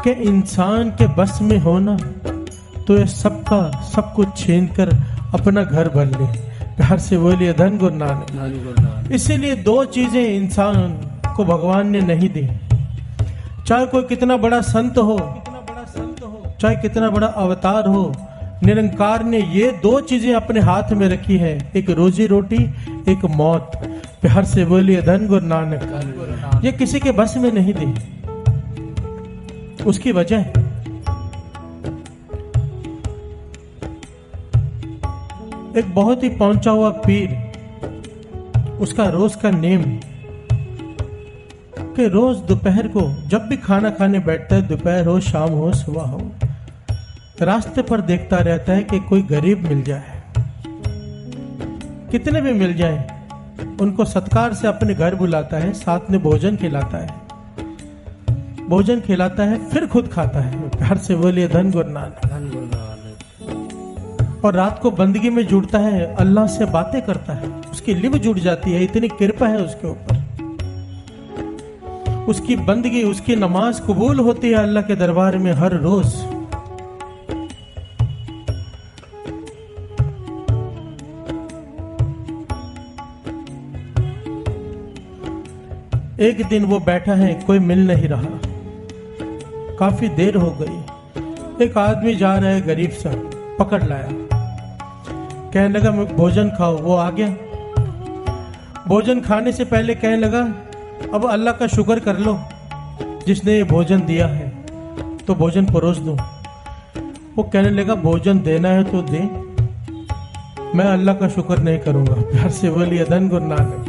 कि इंसान के बस में होना तो ये सबका सब कुछ छीन कर अपना घर भर ले। प्यार से बोलिए धन गुरु नानक। इसीलिए दो चीजें इंसान को भगवान ने नहीं दी, चाहे कोई कितना बड़ा संत हो, चाहे कितना बड़ा अवतार हो, निरंकार ने ये दो चीजें अपने हाथ में रखी है, एक रोजी रोटी, एक मौत। प्यार से बोलिए धन गुरु नानक। ये किसी के बस में नहीं दी। उसकी वजह एक बहुत ही पहुंचा हुआ पीर, उसका रोज का नेम कि रोज दोपहर को जब भी खाना खाने बैठता है, दोपहर हो, शाम हो, सुबह हो, रास्ते पर देखता रहता है कि कोई गरीब मिल जाए, कितने भी मिल जाए, उनको सत्कार से अपने घर बुलाता है, साथ में भोजन खिलाता है, भोजन खिलाता है, फिर खुद खाता है। प्यार से बोलिए धन गुरु नानक। और रात को बंदगी में जुड़ता है, अल्लाह से बातें करता है, उसकी लिब जुड़ जाती है, इतनी कृपा है उसके ऊपर। उसकी बंदगी, उसकी नमाज कबूल होती है अल्लाह के दरबार में हर रोज। एक दिन वो बैठा है, कोई मिल नहीं रहा, काफी देर हो गई। एक आदमी जा रहा है गरीब सा, पकड़ लाया, कहने लगा मैं भोजन खाओ। वो आ गया, भोजन खाने से पहले कहने लगा अब अल्लाह का शुक्र कर लो जिसने ये भोजन दिया है, तो भोजन परोस दो। वो कहने लगा भोजन देना है तो दे, मैं अल्लाह का शुक्र नहीं करूंगा। प्यार से बोलिए धन गुरु नानक।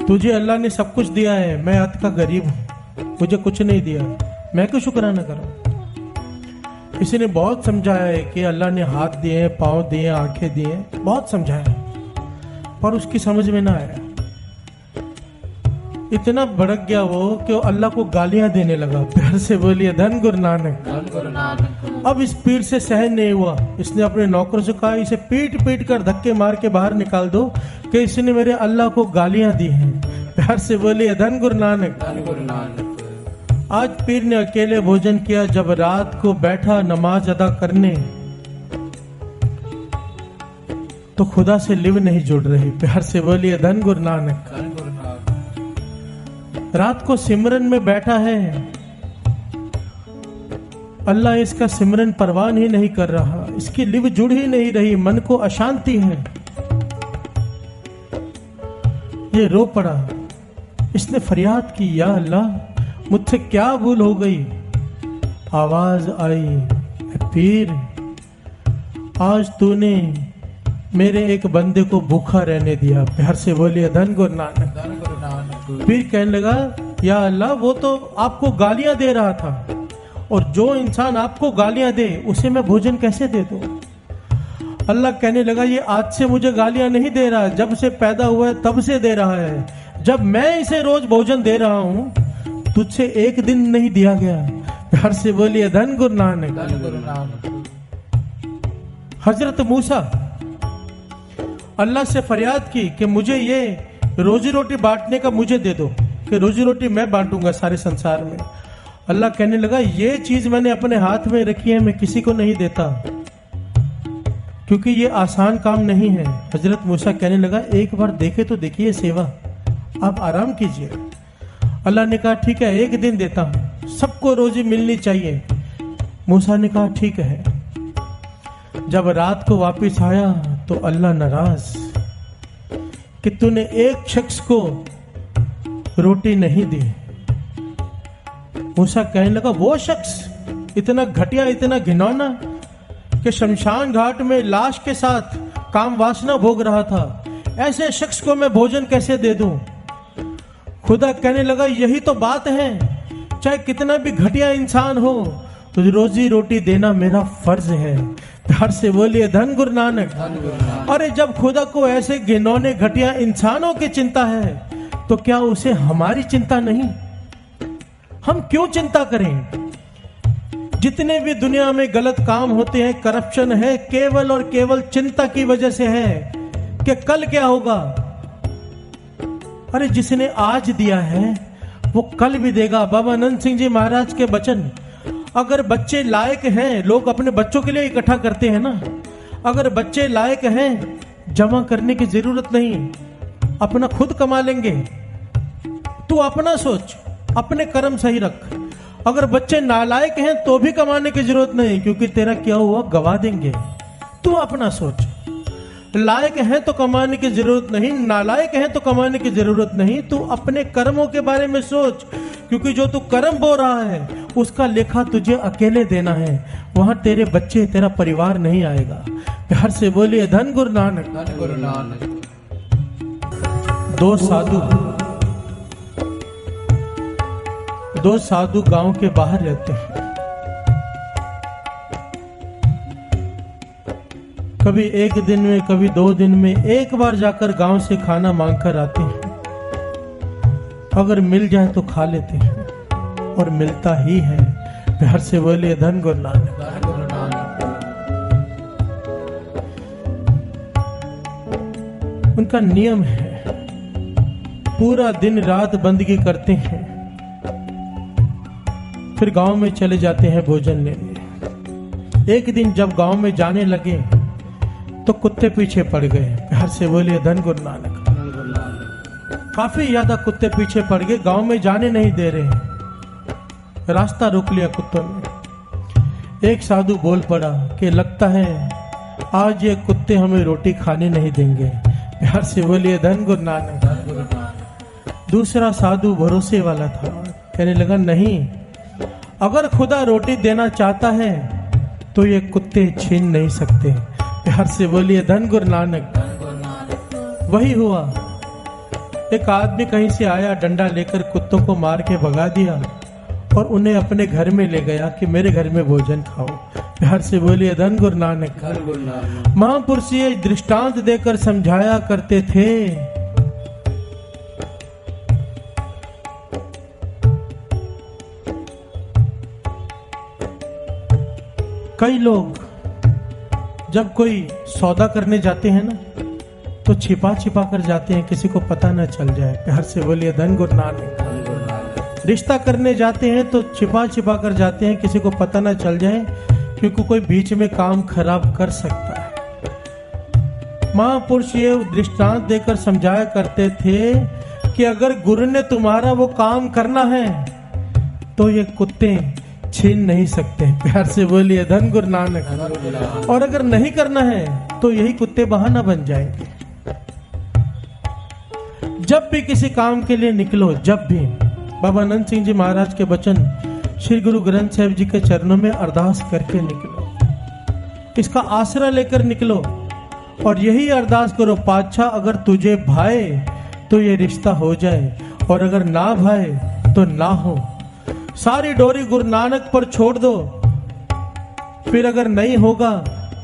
तुझे अल्लाह ने सब कुछ दिया है, मैं अत का गरीब हूं, मुझे कुछ नहीं दिया, मैं क्यों शुक्राना करूं। किसी ने बहुत समझाया है कि अल्लाह ने हाथ दिए, पांव दिए, आंखें दिए, बहुत समझाया, पर उसकी समझ में ना आया। इतना भड़क गया वो कि वो अल्लाह को गालियां देने लगा। प्यार से बोलिए धन गुरु नानक। अब इस पीर से सहन नहीं हुआ, इसने अपने नौकर से कहा इसे पीट पीट कर धक्के मार के बाहर निकाल दो कि इसने मेरे अल्लाह को गालियां दी हैं। प्यार से बोलिए धन गुरु नानक। आज पीर ने अकेले भोजन किया, जब रात को बैठा नमाज अदा करने तो खुदा से लिव नहीं जुड़ रही। प्यार से बोलिए धन गुरु नानक। रात को सिमरन में बैठा है, अल्लाह इसका सिमरन परवान ही नहीं कर रहा, इसकी लिव जुड़ ही नहीं रही, मन को अशांति है। ये रो पड़ा, इसने फरियाद की या अल्लाह मुझसे क्या भूल हो गई। आवाज आई, पीर आज तूने मेरे एक बंदे को भूखा रहने दिया। प्यार से बोलिए धन गुरु नानक। पीर कहने लगा या अल्लाह वो तो आपको गालियां दे रहा था, और जो इंसान आपको गालियां दे उसे मैं भोजन कैसे दे दूं। अल्लाह कहने लगा ये आज से मुझे गालियां नहीं दे रहा, जब से पैदा हुआ है तब से दे रहा है। जब मैं इसे रोज भोजन दे रहा हूं, तुझसे एक दिन नहीं दिया गया। प्यार से बोलिए धन गुरु नानक। हजरत मूसा अल्लाह से फरियाद की कि मुझे ये रोजी रोटी बांटने का मुझे दे दो, कि रोजी रोटी मैं बांटूंगा सारे संसार में। अल्लाह कहने लगा ये चीज मैंने अपने हाथ में रखी है, मैं किसी को नहीं देता, क्योंकि ये आसान काम नहीं है। हजरत मूसा कहने लगा एक बार देखे तो देखिए सेवा, आप आराम कीजिए। अल्लाह ने कहा ठीक है एक दिन देता हूं, सबको रोजी मिलनी चाहिए। मूसा ने कहा ठीक है। जब रात को वापस आया तो अल्लाह नाराज कि तूने एक शख्स को रोटी नहीं दी। मूसा कहने लगा वो शख्स इतना घटिया, इतना घिनौना कि शमशान घाट में लाश के साथ काम वासना भोग रहा था, ऐसे शख्स को मैं भोजन कैसे दे दूं। खुदा कहने लगा यही तो बात है, चाहे कितना भी घटिया इंसान हो तो रोजी रोटी देना मेरा फर्ज है। प्यार से बोलिए धन गुरु नानक। अरे जब खुदा को ऐसे घिनौने घटिया इंसानों की चिंता है तो क्या उसे हमारी चिंता नहीं। हम क्यों चिंता करें। जितने भी दुनिया में गलत काम होते हैं, करप्शन है, केवल और केवल चिंता की वजह से है कि कल क्या होगा। अरे जिसने आज दिया है वो कल भी देगा। बाबा आनंद सिंह जी महाराज के वचन, अगर बच्चे लायक हैं, लोग अपने बच्चों के लिए इकट्ठा करते हैं ना, अगर बच्चे लायक हैं जमा करने की जरूरत नहीं, अपना खुद कमा लेंगे। तू अपना सोच, अपने कर्म सही रख। अगर बच्चे नालायक हैं तो भी कमाने की जरूरत नहीं, क्योंकि तेरा क्या हुआ गवा देंगे। तू अपना सोच, लायक है तो कमाने की जरूरत नहीं, नालायक है तो कमाने की जरूरत नहीं। तू अपने कर्मों के बारे में सोच, क्योंकि जो तू कर्म बो रहा है उसका लेखा तुझे अकेले देना है। वहां तेरे बच्चे, तेरा परिवार नहीं आएगा। प्यार से बोलिए धन गुरु नानक, धन गुरु नानक। दो साधु गांव के बाहर रहते हैं। कभी एक दिन में, कभी 2 दिन में एक बार जाकर गांव से खाना मांग कर आते हैं। अगर मिल जाए तो खा लेते हैं, और मिलता ही है। प्यार से बोलिए धन गुरु नानक, धन गुरु नानक। उनका नियम है, पूरा दिन रात बंदगी करते हैं, फिर गांव में चले जाते हैं भोजन लेने। एक दिन जब गांव में जाने लगे तो कुत्ते पीछे पड़ गए। प्यार से बोलिए धन गुरु नानक। काफी ज्यादा कुत्ते पीछे पड़ गए, गांव में जाने नहीं दे रहे। रास्ता रोक लिया कुत्तों ने। एक साधु बोल पड़ा कि लगता है आज ये कुत्ते हमें रोटी खाने नहीं देंगे। प्यार से बोलिए धन गुरु नानक, धन गुरु नानक। दूसरा साधु भरोसे वाला था, कहने लगा नहीं, अगर खुदा रोटी देना चाहता है तो ये कुत्ते छीन नहीं सकते। प्यार से बोलिए धन गुरु नानक, धन गुरु नानक। वही हुआ। एक आदमी कहीं से आया, डंडा लेकर कुत्तों को मार के भगा दिया और उन्हें अपने घर में ले गया कि मेरे घर में भोजन खाओ। प्यार से बोलिए धन गुरु नानक, धन गुरु नानक। महापुरुष ये दृष्टांत देकर समझाया करते थे। कई लोग जब कोई सौदा करने जाते हैं ना, तो छिपा छिपा कर जाते हैं, किसी को पता ना चल जाए। प्यार से बोलिए धन गुरु नानक। रिश्ता करने जाते हैं तो छिपा छिपा कर जाते हैं, किसी को पता ना चल जाए, क्योंकि कोई बीच में काम खराब कर सकता है। महापुरुष ये दृष्टांत देकर समझाया करते थे कि अगर गुरु ने तुम्हारा वो काम करना है तो ये कुत्ते छीन नहीं सकते। प्यार से बोलिए धन गुरु नानक। और अगर नहीं करना है तो यही कुत्ते बहाना बन जाएंगे। जब भी किसी काम के लिए निकलो, जब भी, बाबा आनंद सिंह जी महाराज के वचन, श्री गुरु ग्रंथ साहिब जी के चरणों में अरदास करके निकलो, इसका आसरा लेकर निकलो और यही अरदास करो, पातशाह अगर तुझे भाए तो ये रिश्ता हो जाए, और अगर ना भाए तो ना हो। सारी डोरी गुरु नानक पर छोड़ दो। फिर अगर नहीं होगा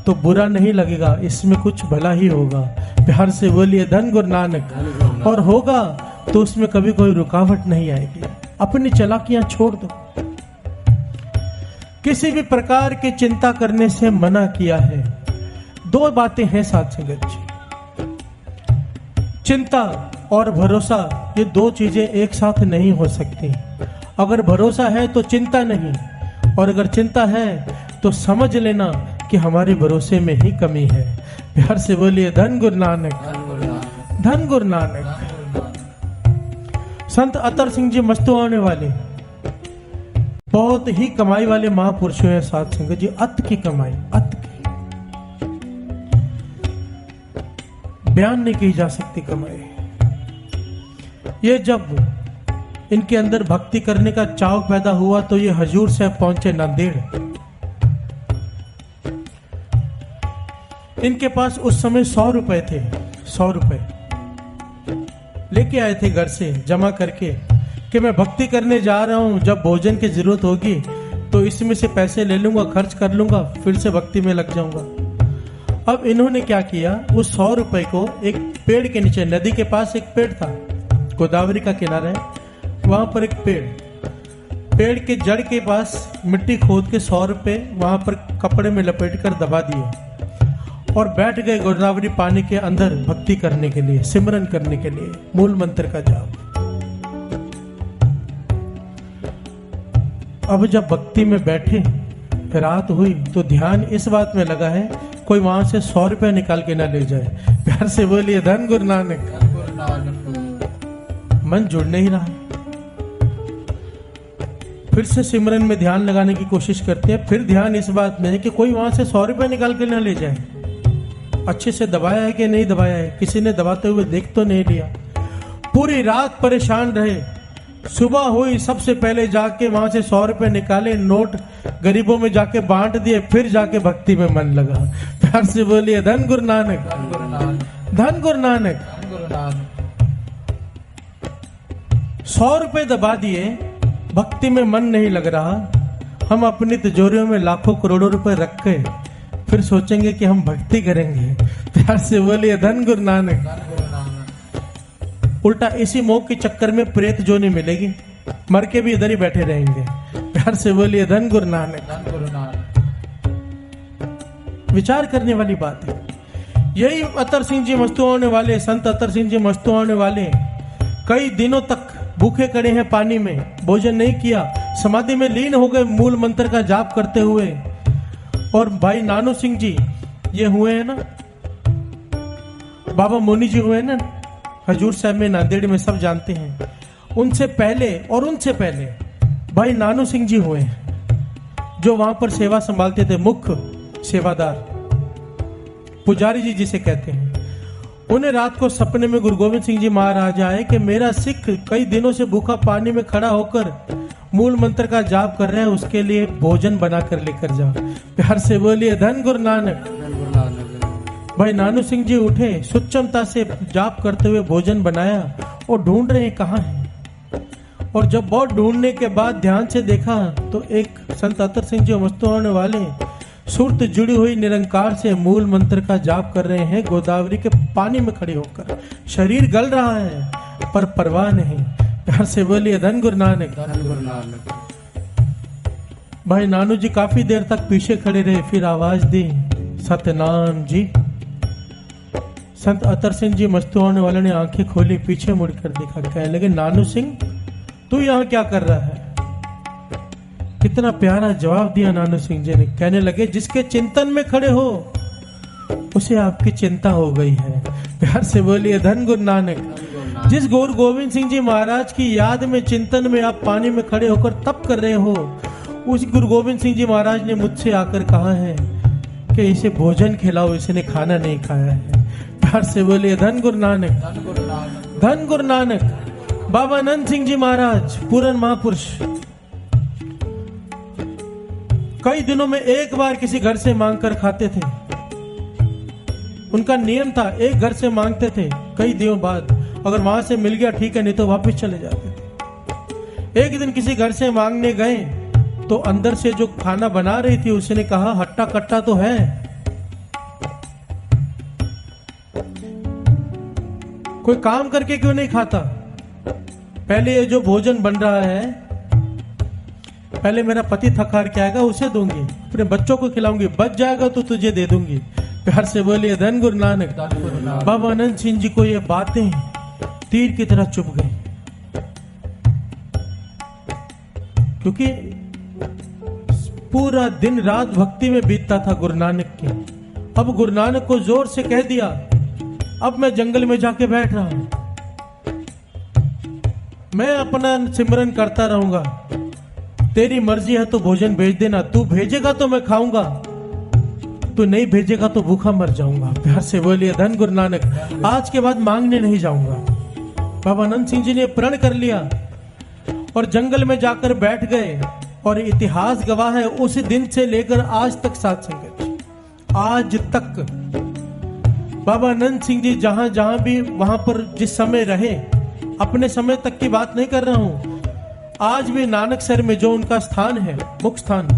तो बुरा नहीं लगेगा, इसमें कुछ भला ही होगा। प्यार से बोलिए धन गुरु नानक। और होगा तो उसमें कभी कोई रुकावट नहीं आएगी। अपनी चालाकियां छोड़ दो। किसी भी प्रकार की चिंता करने से मना किया है। 2 बातें हैं साथ संगत जी, चिंता और भरोसा, ये 2 चीजें एक साथ नहीं हो सकती। अगर भरोसा है तो चिंता नहीं, और अगर चिंता है तो समझ लेना कि हमारे भरोसे में ही कमी है। प्यार से बोलिए धन गुरु नानक, धन गुरु नानक। संत अतर सिंह जी मस्तुआने वाले बहुत ही कमाई वाले महापुरुषों हैं साथ संगत जी। अत की कमाई, अत की बयान नहीं की जा सकती कमाई। ये जब इनके अंदर भक्ति करने का चाव पैदा हुआ तो ये हजूर साहब पहुंचे नांदेड़। इनके पास उस समय 100 रुपए थे। 100 रुपए लेके आए थे घर से जमा करके कि मैं भक्ति करने जा रहा हूं, जब भोजन की जरूरत होगी तो इसमें से पैसे ले लूंगा, खर्च कर लूंगा, फिर से भक्ति में लग जाऊंगा। अब इन्होंने क्या किया, उस 100 रुपए को एक पेड़ के नीचे, नदी के पास एक पेड़ था, गोदावरी का किनारा है, वहां पर एक पेड़ के जड़ के पास मिट्टी खोद के 100 रुपए वहां पर कपड़े में लपेट कर दबा दिए और बैठ गए गोदावरी पानी के अंदर भक्ति करने के लिए, सिमरन करने के लिए, मूल मंत्र का जाप। अब जब भक्ति में बैठे, रात हुई तो ध्यान इस बात में लगा है कोई वहां से 100 रुपया निकाल के ना ले जाए। प्यार से बोलिए धन गुरु नानक। मन जुड़ नहीं रहा, फिर से सिमरन में ध्यान लगाने की कोशिश करते हैं। फिर ध्यान इस बात में है कि कोई वहां से 100 रुपया निकाल के ना ले जाए। अच्छे से दबाया है कि नहीं दबाया है, किसी ने दबाते हुए देख तो नहीं लिया। पूरी रात परेशान रहे, सुबह हुई सबसे पहले जाके वहां से 100 रुपए निकाले, नोट गरीबों में जाके बांट दिए, फिर जाके भक्ति में मन लगा। प्यार से बोलिए धन गुरु नानक, धन गुरु नानक। 100 रुपए दबा दिए, भक्ति में मन नहीं लग रहा। हम अपनी तिजोरियों में लाखों करोड़ों रुपए रख के फिर सोचेंगे कि हम भक्ति करेंगे। प्यार से बोलिए धन गुरु नानक। उल्टा इसी मोह के चक्कर में प्रेत जो नहीं मिलेगी, मर के भी इधर ही बैठे रहेंगे। प्यार से बोलिए धन गुरु नानक। विचार करने वाली बात है। यही अतर सिंह जी मस्तुआने वाले, संत अतर सिंह जी मस्तुआने वाले कई दिनों तक भूखे खड़े हैं, पानी में भोजन नहीं किया, समाधि में लीन हो गए मूल मंत्र का जाप करते हुए। और भाई नानू सिंह जी ये हुए हैं ना, बाबा मोनी जी हुए ना हजूर साहब में, नांदेड़ में, सब जानते हैं। उनसे पहले और उनसे पहले भाई नानू सिंह जी हुए हैं, जो वहां पर सेवा संभालते थे, मुख्य सेवादार, पुजारी जी जिसे कहते हैं। उन्हें रात को सपने में गुरु गोविंद सिंह जी महाराज आए कि मेरा सिख कई दिनों से भूखा पानी में खड़ा होकर मूल मंत्र का जाप कर रहे हैं, उसके लिए भोजन बनाकर लेकर जाओ। प्यार से बोलिए धन गुरु नानक। भाई नानू सिंह जी उठे, सुचमता से जाप करते हुए भोजन बनाया और ढूंढ रहे कहाँ है। और जब बहुत ढूंढने के बाद ध्यान से देखा तो एक संत अतर सिंह जी मस्तुआने वाले सुरत जुड़ी हुई निरंकार से मूल मंत्र का जाप कर रहे हैं, गोदावरी के पानी में खड़े होकर। शरीर गल रहा है पर परवाह नहीं। प्यार से बोलिए धन गुरु नानक। भाई नानू जी काफी देर तक पीछे खड़े रहे, फिर आवाज दी सतनाम जी। संत अतर सिंह जी मस्तुआने वाले ने आंखें खोली, पीछे मुड़कर देखा, कहने लगे नानू सिंह तू यहाँ क्या कर रहा है। कितना प्यारा जवाब दिया नानू सिंह जी ने। कहने लगे जिसके चिंतन में खड़े हो उसे आपकी चिंता हो गई है। प्यार से बोलिए धन गुरु नानक। जिस गुरु गोविंद सिंह जी महाराज की याद में, चिंतन में आप पानी में खड़े होकर तप कर रहे हो, उस गुरु गोविंद सिंह जी महाराज ने मुझसे आकर कहा है कि इसे भोजन खिलाओ, इसने खाना नहीं खाया है। प्यार से बोलिए धन गुरु नानक, धन गुरु नानक। बाबा नंद सिंह जी महाराज पूरन महापुरुष कई दिनों में एक बार किसी घर से मांगकर खाते थे। उनका नियम था, एक घर से मांगते थे, कई दिनों बाद अगर वहां से मिल गया ठीक है, नहीं तो वापस चले जाते थे। एक दिन किसी घर से मांगने गए तो अंदर से जो खाना बना रही थी उसने कहा हट्टा कट्टा तो है, कोई काम करके क्यों नहीं खाता। पहले ये जो भोजन बन रहा है, पहले मेरा पति थक हार के आएगा उसे दूंगी, अपने बच्चों को खिलाऊंगी, बच जाएगा तो तुझे दे दूंगी। प्यार से बोलिए धन गुरु नानक। बाबा आनंद सिंह जी को ये बातें तीर की तरह चुभ गई, क्योंकि पूरा दिन रात भक्ति में बीतता था गुरु नानक की। अब गुरु नानक को जोर से कह दिया अब मैं जंगल में जाके बैठ रहा हूं, मैं अपना सिमरन करता रहूंगा, तेरी मर्जी है तो भोजन भेज देना, तू भेजेगा तो मैं खाऊंगा, तू नहीं भेजेगा तो भूखा मर जाऊंगा। प्यार से बोलिए धन गुरु नानक। आज के बाद मांगने नहीं जाऊंगा। बाबा आनंद सिंह जी ने प्रण कर लिया और जंगल में जाकर बैठ गए। और इतिहास गवाह है उस दिन से लेकर आज तक साथ संगत, आज तक बाबा आनंद सिंह जी जहां जहां भी वहां पर जिस समय रहे, अपने समय तक की बात नहीं कर रहा हूं, आज भी नानकसर में जो उनका स्थान है, मुख्य स्थान,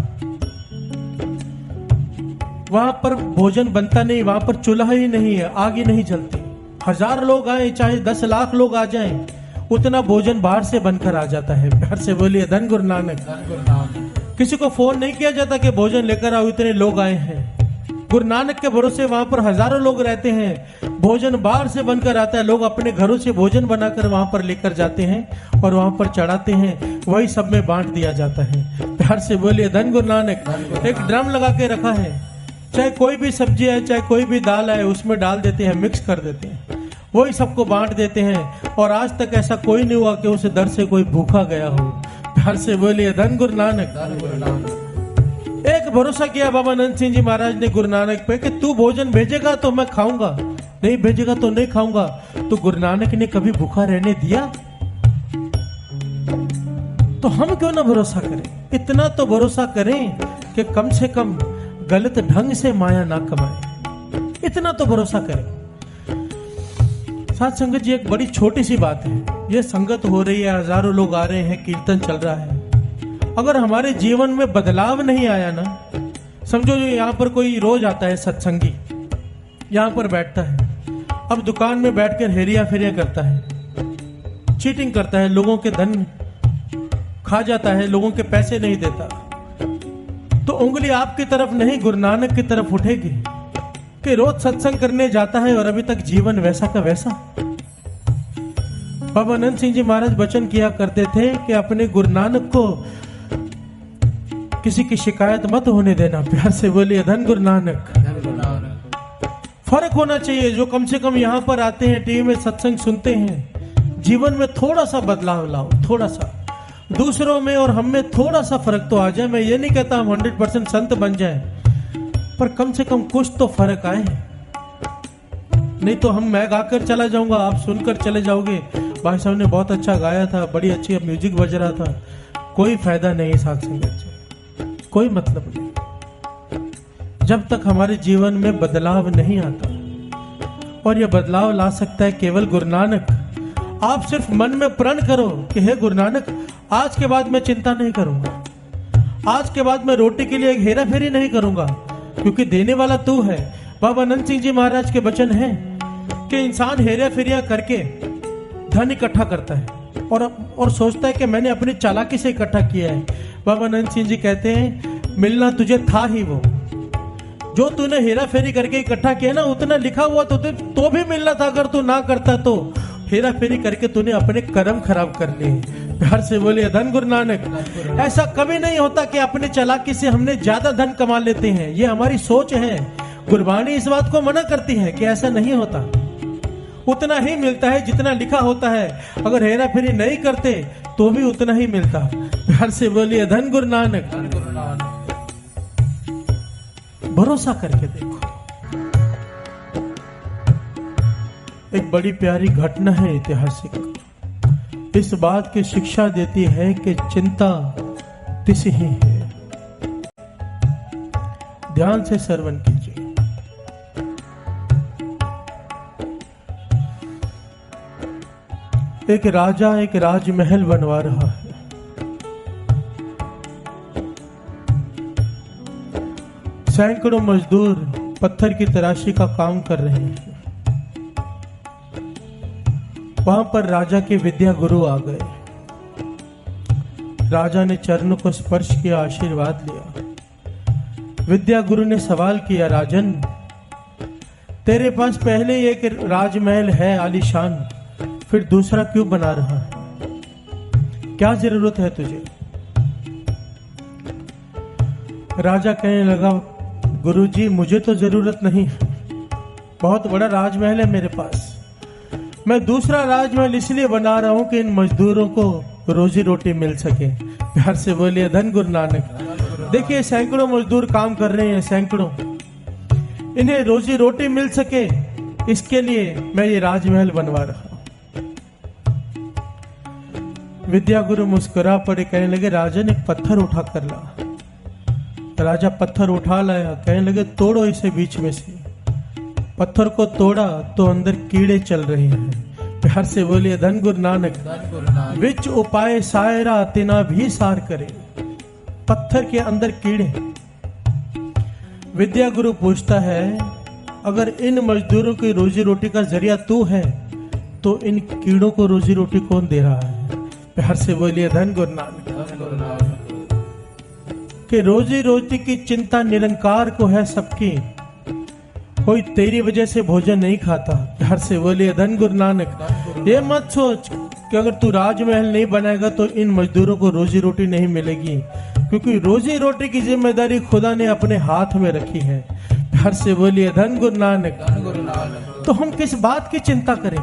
वहां पर भोजन बनता नहीं, वहां पर चूल्हा ही नहीं है, आग ही नहीं जलती। 1000 लोग आए, चाहे 10 लाख लोग आ जाएं, उतना भोजन बाहर से बनकर आ जाता है। प्यार से बोलिए धन गुरु नानक। किसी को फोन नहीं किया जाता कि भोजन लेकर आओ, इतने लोग आए हैं। गुरु नानक के भरोसे वहां पर हजारों लोग रहते हैं। भोजन बाहर से बनकर आता है, लोग अपने घरों से भोजन बनाकर वहां पर लेकर जाते हैं और वहां पर चढ़ाते हैं, वही सब में बांट दिया जाता है। प्यार से बोलिए धन गुरु नानक। एक ड्रम लगा के रखा है, चाहे कोई भी सब्जी है, चाहे कोई भी दाल है, उसमें डाल देते हैं, मिक्स कर देते हैं, वही सबको बांट देते हैं। और आज तक ऐसा कोई नहीं हुआ कि उस दर से कोई भूखा गया हो। प्यार से बोलिए धन गुरु नानक। एक भरोसा किया बाबा नंद सिंह जी महाराज ने गुरु नानक पे कि तू भोजन भेजेगा तो मैं खाऊंगा, नहीं भेजेगा तो नहीं खाऊंगा। तो गुरु नानक ने कभी भूखा रहने दिया? तो हम क्यों ना भरोसा करें? इतना तो भरोसा करें कि कम से कम गलत ढंग से माया ना कमाए, इतना तो भरोसा करें। साथ संगत जी, एक बड़ी छोटी सी बात है, ये संगत हो रही है, हजारों लोग आ रहे हैं, कीर्तन चल रहा है, अगर हमारे जीवन में बदलाव नहीं आया ना, समझो जो यहाँ पर कोई रोज आता है सत्संगी, यहाँ पर बैठता है, अब दुकान में बैठकर हेरिया फेरिया करता है, चीटिंग करता है, लोगों के धन खा जाता है, लोगों के पैसे नहीं देता, तो उंगली आपकी तरफ नहीं गुरु नानक की तरफ उठेगी कि रोज सत्संग करने जाता है और अभी तक जीवन वैसा का वैसा। बाबा नंद सिंह जी महाराज वचन किया करते थे कि अपने गुरु नानक को किसी की शिकायत मत होने देना। प्यार से बोलिए धन गुरु नानक। फर्क होना चाहिए, जो कम से कम यहाँ पर आते हैं, टीवी में सत्संग सुनते हैं, जीवन में थोड़ा सा बदलाव लाओ, थोड़ा सा दूसरों में और हम में थोड़ा सा फर्क तो आ जाए। मैं ये नहीं कहता हम 100% संत बन जाए, पर कम से कम कुछ तो फर्क आए। नहीं तो हम मैं गाकर चला जाऊंगा, आप सुनकर चले जाओगे, भाई साहब ने बहुत अच्छा गाया था, बड़ी अच्छी म्यूजिक बज रहा था, कोई फायदा नहीं। साथ संगत से कोई मतलब नहीं जब तक हमारे जीवन में बदलाव नहीं आता। और यह बदलाव ला सकता है केवल गुरु नानक। आप सिर्फ मन में प्रण करो कि हे गुरु नानक, आज के बाद मैं चिंता नहीं करूंगा, आज के बाद मैं रोटी के लिए एक हेरा फेरी नहीं करूंगा, क्योंकि देने वाला तू है। बाबा नंद सिंह जी महाराज के वचन है कि इंसान हेरा फेरिया करके धन इकट्ठा करता है और सोचता है कि मैंने अपनी चालाकी से इकट्ठा किया है। बाबा नंद सिंह जी कहते हैं मिलना तुझे था ही वो, जो तूने हेरा फेरी करके इकट्ठा किया ना, उतना लिखा हुआ तो भी मिलना था। अगर तू ना करता तो हेरा फेरी करके तूने अपने कर्म खराब कर लिए। प्यार से बोलिए धन गुरु नानक। ऐसा कभी नहीं होता कि अपने चालाकी से हमने ज्यादा धन कमा लेते हैं, ये हमारी सोच है। गुरबाणी इस बात को मना करती है कि ऐसा नहीं होता, उतना ही मिलता है जितना लिखा होता है। अगर हेरा फेरी नहीं करते तो भी उतना ही मिलता। प्यार से बोलिए धन गुरु नानक। भरोसा करके देखो। एक बड़ी प्यारी घटना है ऐतिहासिक, इस बात की शिक्षा देती है कि चिंता तिस ही है। ध्यान से श्रवण कीजिए। एक राजा एक राजमहल बनवा रहा है। सैकड़ों मजदूर पत्थर की तराशी का काम कर रहे हैं। वहां पर राजा के विद्या गुरु आ गए। राजा ने चरणों को स्पर्श किया, आशीर्वाद लिया। विद्या गुरु ने सवाल किया, राजन तेरे पास पहले ही एक राजमहल है आलीशान, फिर दूसरा क्यों बना रहा है? क्या जरूरत है तुझे? राजा कहने लगा, गुरुजी मुझे तो जरूरत नहीं, बहुत बड़ा राजमहल है मेरे पास। मैं दूसरा राजमहल इसलिए बना रहा हूं कि इन मजदूरों को रोजी रोटी मिल सके। प्यार से बोलिए धन गुरु नानक। देखिए सैकड़ों मजदूर काम कर रहे हैं, सैकड़ों, इन्हें रोजी रोटी मिल सके इसके लिए मैं ये राजमहल बनवा रहा हूं। विद्या गुरु मुस्कुरा पड़े, कहने लगे, राजन एक पत्थर उठा कर ला। राजा पत्थर उठा लाया, कहने लगे तोड़ो इसे बीच में से। पत्थर को तोड़ा तो अंदर कीड़े चल रहे हैं। प्यार से बोलिए धन गुरु नानक। विच उपाय सायरा तिना भी सार करे। पत्थर के अंदर कीड़े। विद्या गुरु पूछता है, अगर इन मजदूरों की रोजी रोटी का जरिया तू है तो इन कीड़ों को रोजी रोटी कौन दे रहा है? प्यार से बोलिए धन गुरु नानक। कि रोजी रोटी की चिंता निरंकार को है सबकी, कोई तेरी वजह से भोजन नहीं खाता। प्यार से बोलिए धन गुरु नानक। ये मत सोच कि अगर तू राजमहल नहीं बनाएगा तो इन मजदूरों को रोजी रोटी नहीं मिलेगी, क्योंकि रोजी रोटी की जिम्मेदारी खुदा ने अपने हाथ में रखी है। प्यार से बोलिए धन गुरु नानक। तो हम किस बात की चिंता करें?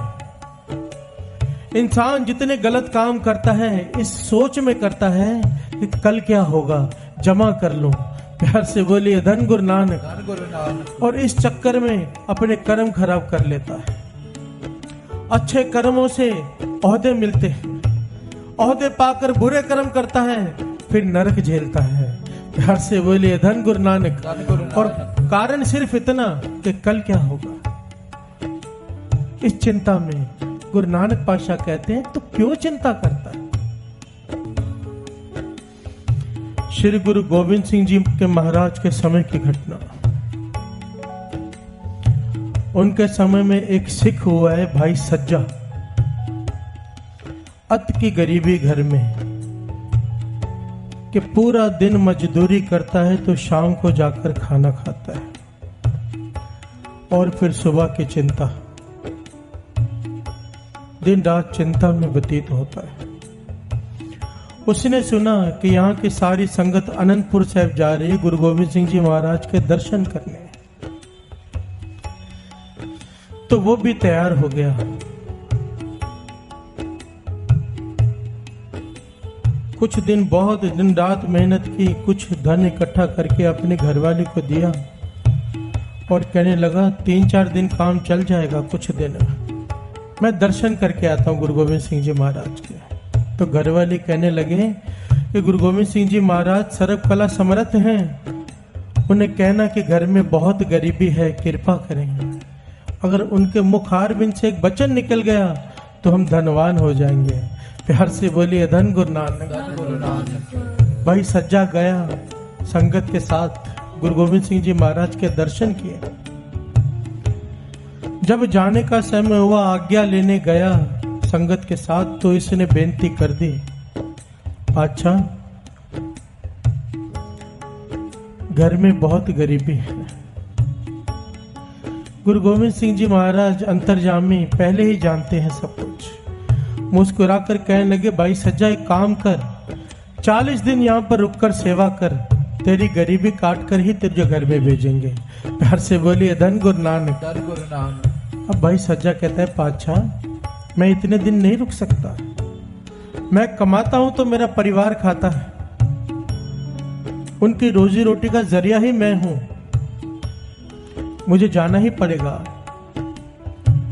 इंसान जितने गलत काम करता है इस सोच में करता है कि कल क्या होगा, जमा कर लूं। प्यार से बोलिए धन गुरु नानक। और इस चक्कर में अपने कर्म खराब कर लेता है। अच्छे कर्मों से ओहदे मिलते हैं, ओहदे पाकर बुरे कर्म करता है, फिर नरक झेलता है। प्यार से बोलिए धन गुरु नानक। और कारण सिर्फ इतना कि कल क्या होगा। इस चिंता में गुरु नानक पातशाह कहते हैं तो क्यों चिंता करता है? श्री गुरु गोविंद सिंह जी के महाराज के समय की घटना। उनके समय में एक सिख हुआ है भाई सज्जा, अत की गरीबी घर में, कि पूरा दिन मजदूरी करता है तो शाम को जाकर खाना खाता है और फिर सुबह की चिंता, दिन रात चिंता में व्यतीत होता है। उसने सुना कि यहाँ की सारी संगत अनंतपुर साहिब जा रही है गुरु गोविंद सिंह जी महाराज के दर्शन करने, तो वो भी तैयार हो गया। कुछ दिन बहुत दिन रात मेहनत की, कुछ धन इकट्ठा करके अपने घरवाली को दिया और कहने लगा 3-4 दिन काम चल जाएगा, कुछ दिन मैं दर्शन करके आता हूँ गुरु गोविंद सिंह जी महाराज के। तो घरवाली कहने लगे कि गुरु गोविंद सिंह जी महाराज सर्वकला समर्थ हैं, उन्हें कहना कि घर में बहुत गरीबी है, कृपा करेंगे। अगर उनके मुखारबिंद से एक वचन निकल गया तो हम धनवान हो जाएंगे। प्यार से बोलिए धन गुरु नानक। भाई सज्जा गया संगत के साथ, गुरु गोविंद सिंह जी महाराज के दर्शन किए। जब जाने का समय हुआ, आज्ञा लेने गया संगत के साथ, तो इसने बेनती कर दी, पातशाह घर में बहुत गरीबी है। गुरु गोविंद सिंह जी महाराज अंतर्जामी पहले ही जानते हैं सब कुछ। मुस्कुराकर कहने लगे, भाई सज्जा एक काम कर, 40 दिन यहाँ पर रुककर सेवा कर, तेरी गरीबी काट कर ही तुझे घर में भेजेंगे। प्यार से बोलिए धन गुरु नानक। अब भाई सज्जा कहता है, पातशाह मैं इतने दिन नहीं रुक सकता, मैं कमाता हूं तो मेरा परिवार खाता है, उनकी रोजी रोटी का जरिया ही मैं हूं, मुझे जाना ही पड़ेगा।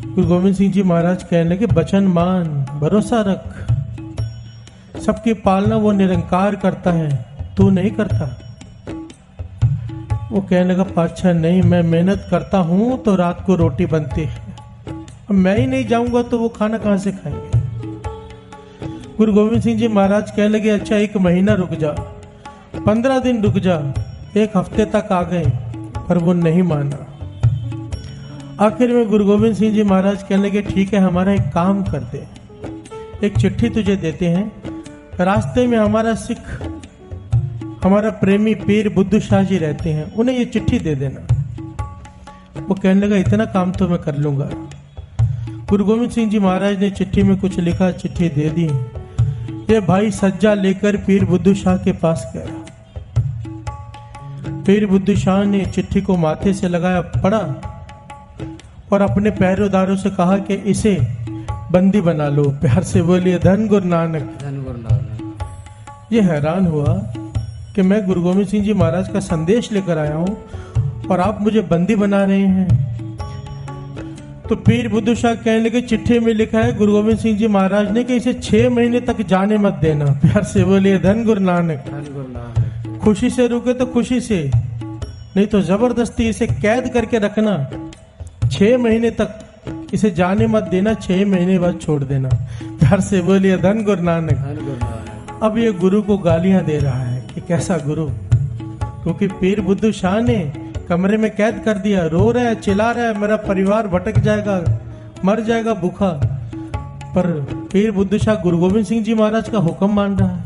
गुरु गोविंद सिंह जी महाराज कहने लगे, वचन मान, भरोसा रख, सबकी पालना वो निरंकार करता है, तू नहीं करता। वो कहने लगा, पातशाह नहीं, मैं मेहनत करता हूं तो रात को रोटी बनती है, अब मैं ही नहीं जाऊंगा तो वो खाना कहां से खाएंगे। गुरु गोविंद सिंह जी महाराज कहने लगे, अच्छा 1 महीना रुक जा, 15 दिन रुक जा, 1 हफ्ते तक आ गए, पर वो नहीं माना। आखिर में गुरु गोविंद सिंह जी महाराज कहने लगे, ठीक है, हमारा एक काम कर दे, एक चिट्ठी तुझे देते हैं, रास्ते में हमारा सिख, हमारा प्रेमी पीर बुद्धू शाह जी रहते हैं, उन्हें ये चिट्ठी दे देना। वो कहने लगा, इतना काम तो मैं कर लूंगा। गुरु गोविंद सिंह जी महाराज ने चिट्ठी में कुछ लिखा, चिट्ठी दे दी। ये भाई सज्जा लेकर पीर बुद्धू शाह के पास गया। पीर बुद्धू शाह ने चिट्ठी को माथे से लगाया, पढ़ा और अपने पैरोदारों से कहा कि इसे बंदी बना लो। प्यार से बोलिए धन गुरु नानक। ये हैरान हुआ कि मैं गुरु गोविंद सिंह जी महाराज का संदेश लेकर आया हूं और आप मुझे बंदी बना रहे हैं। तो पीर बुद्धू शाह कहने लगे, चिट्ठी में लिखा है गुरु गोविंद सिंह जी महाराज ने कि इसे 6 महीने तक जाने मत देना। प्यार से बोलिए धन गुरु नानक। खुशी से रुके तो खुशी से, नहीं तो जबरदस्ती इसे कैद करके रखना, 6 महीने तक इसे जाने मत देना, 6 महीने बाद छोड़ देना। प्यार से बोलिए धन गुरु नानक। अब ये गुरु को गालियां दे रहा है कि कैसा गुरु, क्योंकि पीर बुद्धू शाह ने कमरे में कैद कर दिया, रो रहा है, चिल्ला रहा है, मेरा परिवार भटक जाएगा, मर जाएगा भूखा, पर पीर बुद्धू शाह गुरु गोविंद सिंह जी महाराज का हुक्म मान रहा है।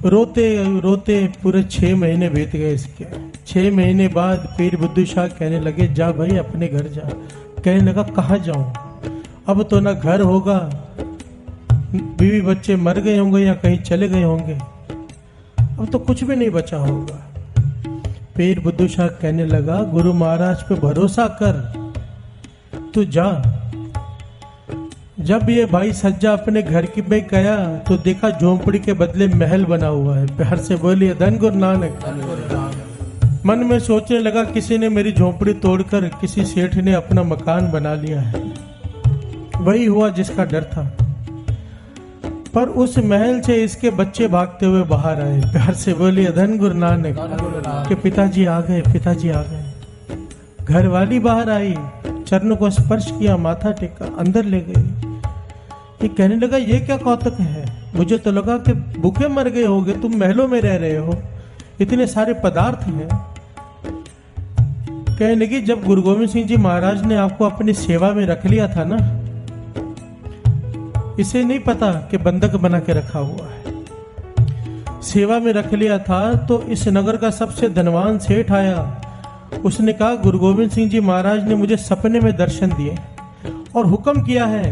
रोते रोते पूरे 6 महीने बीत गए इसके। 6 महीने बाद पीर बुद्धू शाह कहने लगे जा भाई अपने घर जा। कहने लगा कहाँ जाऊं, अब तो ना घर होगा, बीवी बच्चे मर गए होंगे या कहीं चले गए होंगे, अब तो कुछ भी नहीं बचा होगा। पीर बुद्धू शाह कहने लगा गुरु महाराज पे भरोसा कर, तू जा। जब ये भाई सज्जा अपने घर की में गया तो देखा झोंपड़ी के बदले महल बना हुआ है। प्यार से बोलिए धन गुरु नानक। मन में सोचने लगा किसी ने मेरी झोंपड़ी तोड़कर किसी सेठ ने अपना मकान बना लिया है। वही हुआ जिसका डर था। पर उस महल से इसके बच्चे भागते हुए बाहर आए। प्यार से बोलिए धन गुरु नानक के पिताजी आ गए, पिताजी आ गए। घर वाली बाहर आई, चरणों को स्पर्श किया, माथा टेका, अंदर ले गई। ये कहने लगा ये क्या कौतुक है, मुझे तो लगा कि भूखे मर गए होगे, तुम महलों में रह रहे हो, इतने सारे पदार्थ हैं। कहने लगी जब गुरु गोविंद सिंह जी महाराज ने आपको अपनी सेवा में रख लिया था ना, इसे नहीं पता कि बंधक बना के रखा हुआ है। सेवा में रख लिया था तो इस नगर का सबसे धनवान सेठ आया। उसने कहा गुरु गोविंद सिंह जी महाराज ने मुझे सपने में दर्शन दिए और हुक्म किया है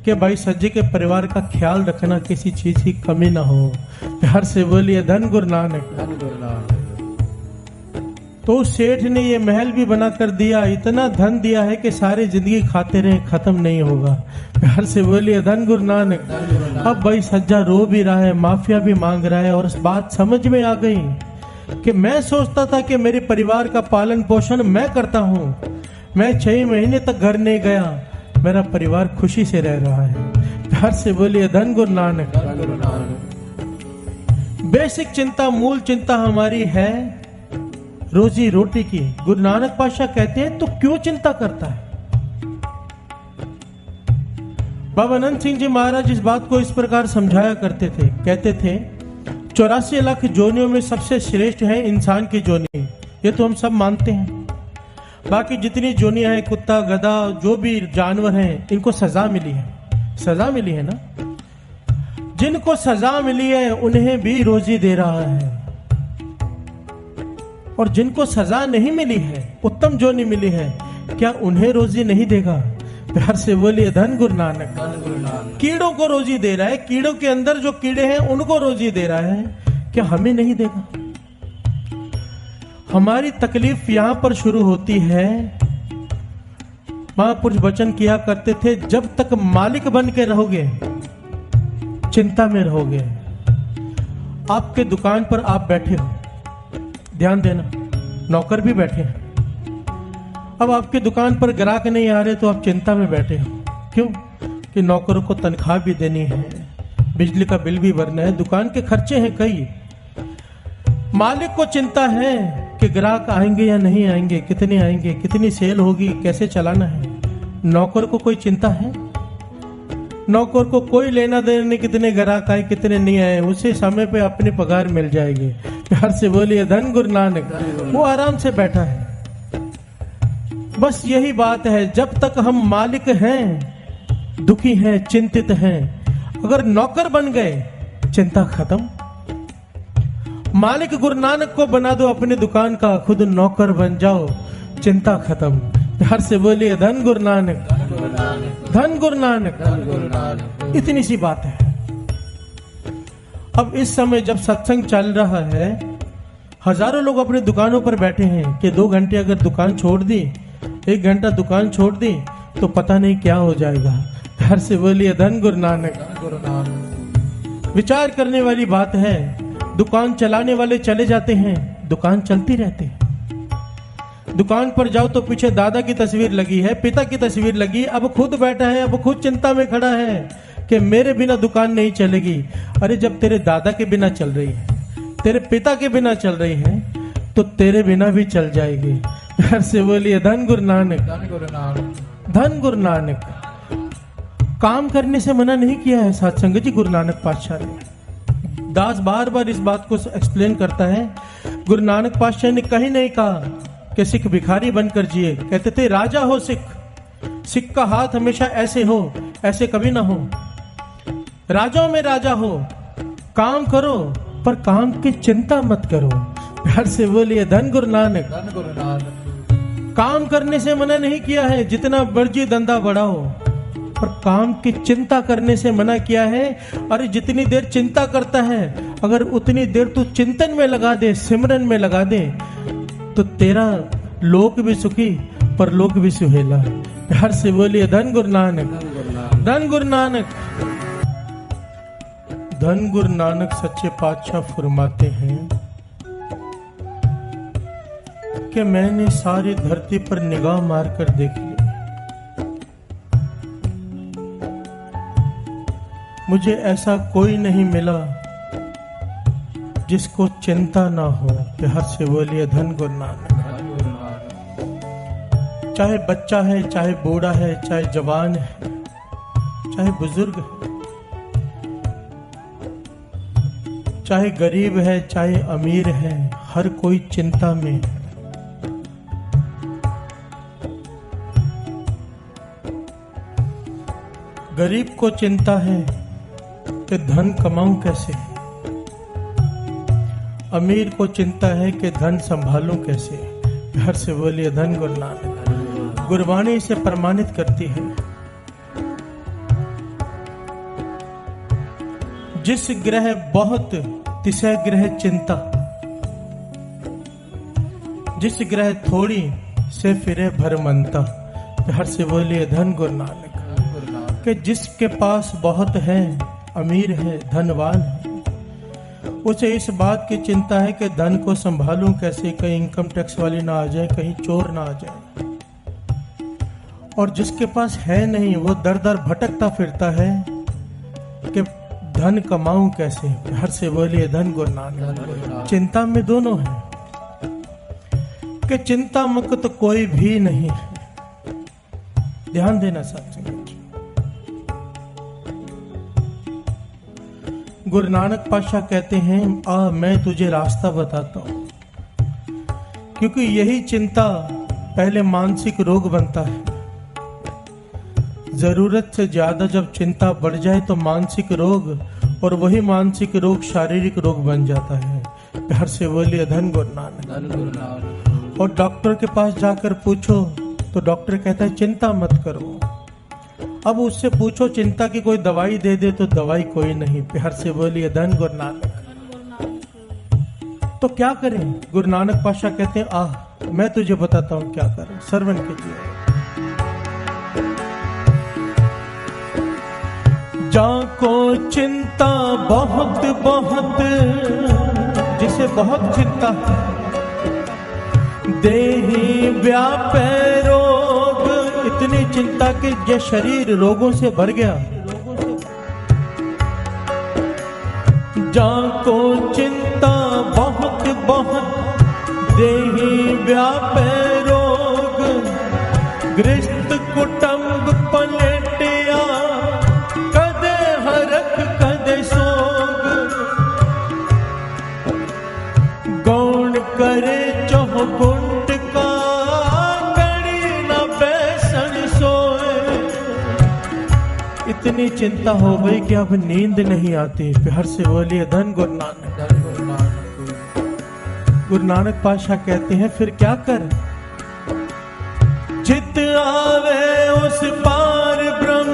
कि भाई सज्जे के परिवार का ख्याल रखना, किसी चीज की कमी ना हो। प्यार से बोलिए धन गुरु नानक। तो उस सेठ ने ये महल भी बना कर दिया, इतना धन दिया है कि सारी जिंदगी खाते रहे, खत्म नहीं होगा। प्यार से बोलिए धन गुरु नानक। अब भाई सज्जा रो भी रहा है, माफिया भी मांग रहा है और इस बात समझ में आ गई कि मैं सोचता था कि मेरे परिवार का पालन पोषण मैं करता हूँ, मैं 6 महीने तक घर नहीं गया, मेरा परिवार खुशी से रह रहा है। प्यार से बोलिए धन गुरु नानक। बेसिक चिंता, मूल चिंता हमारी है रोजी रोटी की। गुरु नानक पातशाह कहते हैं तो क्यों चिंता करता है। बाबा अनंत सिंह जी महाराज इस बात को इस प्रकार समझाया करते थे, कहते थे 84 लाख जोनियों में सबसे श्रेष्ठ है इंसान की जोनी। ये तो हम सब मानते हैं। बाकी जितनी जोनियां हैं, कुत्ता गधा जो भी जानवर हैं, इनको सजा मिली है, सजा मिली है ना। जिनको सजा मिली है उन्हें भी रोजी दे रहा है, और जिनको सजा नहीं मिली है, उत्तम जोनी मिली है, क्या उन्हें रोजी नहीं देगा। प्यार से बोलिए धन गुरु नानक। कीड़ों को रोजी दे रहा है, कीड़ों के अंदर जो कीड़े हैं उनको रोजी दे रहा है, क्या हमें नहीं देगा। हमारी तकलीफ यहां पर शुरू होती है। महापुरुष वचन किया करते थे जब तक मालिक बन के रहोगे चिंता में रहोगे। आपके दुकान पर आप बैठे हो, ध्यान देना, नौकर भी बैठे हैं। अब आपकी दुकान पर ग्राहक नहीं आ रहे तो आप चिंता में बैठे हो। क्यों? कि नौकरों को तनख्वाह भी देनी है, बिजली का बिल भी भरना है, दुकान के खर्चे हैं कई। मालिक को चिंता है कि ग्राहक आएंगे या नहीं आएंगे, कितने आएंगे, कितनी सेल होगी, कैसे चलाना है। नौकर को कोई चिंता है? नौकर को कोई लेना देना नहीं, कितने ग्राहक आए कितने नहीं आए, उसे समय पे अपनी पगार मिल जाएगी। प्यार से बोलिए धन गुरु नानक। वो आराम से बैठा है। बस यही बात है, जब तक हम मालिक हैं दुखी हैं, चिंतित हैं। अगर नौकर बन गए चिंता खत्म। मालिक गुरु नानक को बना दो अपनी दुकान का, खुद नौकर बन जाओ, चिंता खत्म। प्यार से बोलिए धन गुरु नानक, धन गुरु नानक। इतनी सी बात है। अब इस समय जब सत्संग चल रहा है, हजारों लोग अपनी दुकानों पर बैठे हैं कि 2 घंटे अगर दुकान छोड़ दी, 1 घंटा दुकान छोड़ दी तो पता नहीं क्या हो जाएगा। प्यार से बोलिए धन गुरु नानक। विचार करने वाली बात है। दुकान चलाने वाले चले जाते हैं, दुकान चलती रहती है। दुकान पर जाओ तो पीछे दादा की तस्वीर लगी है, पिता की तस्वीर लगी, अब खुद बैठा है, अब खुद चिंता में खड़ा है कि मेरे बिना दुकान नहीं चलेगी। अरे जब तेरे दादा के बिना चल रही है, तेरे पिता के बिना चल रही है, तो तेरे बिना भी चल जाएगी। घर से बोलिए धन गुरु नानक, धन गुरु नानक। काम करने से मना नहीं किया है सत्संग जी गुरु नानक पातशाह ने। दास बार बार इस बात को एक्सप्लेन करता है। गुरु नानक पातशाह ने कहीं नहीं कहा कि सिख भिखारी बनकर जिए। कहते थे राजा हो सिख, सिख का हाथ हमेशा ऐसे हो, ऐसे कभी ना हो। राजाओं में राजा हो, काम करो पर काम की चिंता मत करो। प्यार से बोलिए धन गुरु नानक। धन गुरु नानक। काम करने से मना नहीं किया है, जितना मर्जी धंधा बढ़ाओ, पर काम की चिंता करने से मना किया है। अरे जितनी देर चिंता करता है, अगर उतनी देर तू चिंतन में लगा दे, सिमरन में लगा दे, तो तेरा लोक भी सुखी पर लोक भी सुहेला। प्यार से बोलिए धन गुरु नानक। धन गुरु नानक। धन गुरु नानक सच्चे पातशाह फरमाते हैं कि मैंने सारी धरती पर निगाह मारकर देख ली, मुझे ऐसा कोई नहीं मिला जिसको चिंता ना हो। प्यार से बोलिए धन गुरु नानक। चाहे बच्चा है, चाहे बूढ़ा है, चाहे जवान है, चाहे बुजुर्ग है, चाहे गरीब है, चाहे अमीर है, हर कोई चिंता में है। गरीब को चिंता है कि धन कमाऊं कैसे, अमीर को चिंता है कि धन संभालूं कैसे। प्यार से बोलिए धन गुरु नानक। गुरबाणी इसे प्रमाणित करती है। जिस ग्रह बहुत तिसै ग्रह चिंता, जिस ग्रह थोड़ी से फिरे भरमंता। प्यार से बोलिए धन गुरु नानक। कि जिसके पास बहुत है, अमीर है, धनवान है, उसे इस बात की चिंता है कि धन को संभालूं कैसे, कहीं इनकम टैक्स वाली ना आ जाए, कहीं चोर ना आ जाए। और जिसके पास है नहीं, वो दर दर भटकता फिरता है कि धन कमाऊं कैसे। हर से बोलिए धन गुरु नानक। चिंता में दोनों है कि चिंता मुक्त तो कोई भी नहीं है। ध्यान देना साथ। गुरु नानक पातशाह कहते हैं, आ मैं तुझे रास्ता बताता हूं, क्योंकि यही चिंता पहले मानसिक रोग बनता है। जरूरत से ज्यादा जब चिंता बढ़ जाए तो मानसिक रोग, और वही मानसिक रोग शारीरिक रोग बन जाता है। प्यार से बोलिए धन गुरु नानक। और डॉक्टर के पास जाकर पूछो तो डॉक्टर कहता है चिंता मत करो। अब उससे पूछो चिंता की कोई दवाई दे दे, तो दवाई कोई नहीं। प्यार से बोलिए धन गुरु नानक। तो क्या करें? गुरु नानक पातशाह कहते हैं, आ मैं तुझे बताता हूं क्या करें। श्रवण कीजिए। जाको चिंता बहुत बहुत, जिसे बहुत चिंता देहि व्यापै रोग, इतनी चिंता कि ये शरीर रोगों से भर गया। जाको चिंता बहुत बहुत देहि व्यापै रोग, गृहस्थ कुटुंब पलटिया, कदे हरख कदे सोग, गौण करे चौगुंट का, कड़ी न बैसन सोए। इतनी चिंता हो गई कि अब नींद नहीं आती। प्यार से बोलिए धन गुरु नानक। गुरु नानक पातशाह कहते हैं फिर क्या कर? चित आवे उस पार ब्रह्म,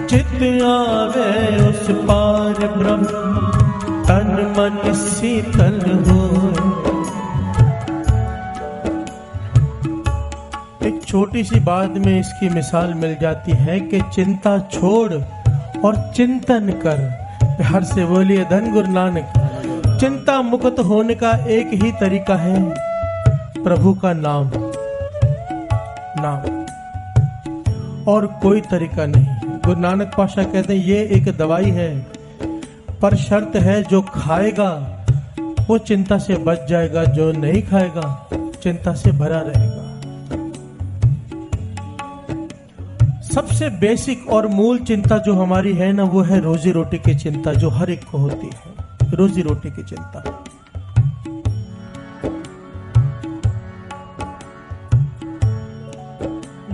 चित आवे उस पार ब्रह्म, तन मन शीतल हो। एक छोटी सी बात में इसकी मिसाल मिल जाती है कि चिंता छोड़ और चिंतन कर। प्यार से बोलिए धन गुरु नानक। चिंता मुक्त होने का एक ही तरीका है, प्रभु का नाम, और कोई तरीका नहीं। गुरु नानक पातशाह कहते हैं ये एक दवाई है, पर शर्त है जो खाएगा वो चिंता से बच जाएगा, जो नहीं खाएगा चिंता से भरा रहेगा। सबसे बेसिक और मूल चिंता जो हमारी है ना, वो है रोजी रोटी की चिंता, जो हर एक को होती है। रोजी रोटी की चिंता।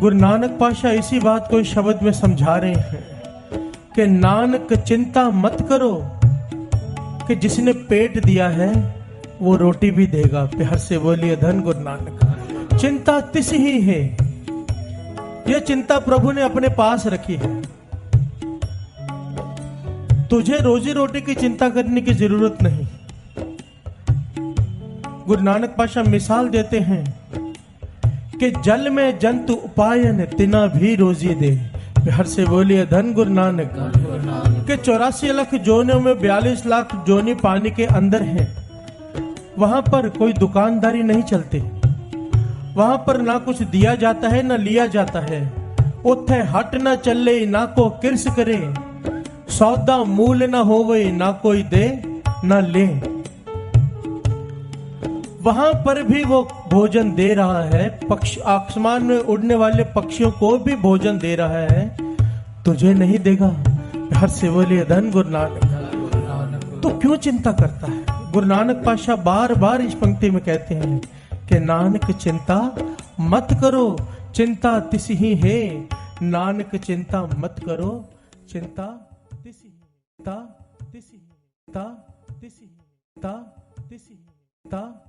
गुरु नानक पातशाह इसी बात को इस शब्द में समझा रहे हैं कि नानक चिंता मत करो कि जिसने पेट दिया है वो रोटी भी देगा। प्यार से बोलिए धन गुरु नानक। चिंता तिस ही है, यह चिंता प्रभु ने अपने पास रखी है। तुझे रोजी रोटी की चिंता करने की जरूरत नहीं। गुरु नानक पातशाह मिसाल देते हैं कि जल में जंतु उपायन तिना भी रोजी दे। हर से बोलिए धन गुरु नानक। के 84 लाख जोनियों में 42 लाख जोनी पानी के अंदर हैं। वहां पर कोई दुकानदारी नहीं चलती, वहां पर ना कुछ दिया जाता है ना लिया जाता है। उथे हट ना चले ना को किरस करे, सौदा मूल ना होवे ना कोई दे ना ले। वहां पर भी वो भोजन दे रहा है, पक्षी आसमान में उड़ने वाले पक्षियों को भी भोजन दे रहा है, तुझे नहीं देगा। हर से बोलिए धन गुरु नानक। तो क्यों चिंता करता है? गुरु नानक पातशाह बार बार इस पंक्ति में कहते हैं कि नानक चिंता मत करो, चिंता तिस ही है। नानक चिंता मत करो, चिंता तिस ही, चिंता तिस ही, चिंता तिस ही, चिंता तिस ही, चिंता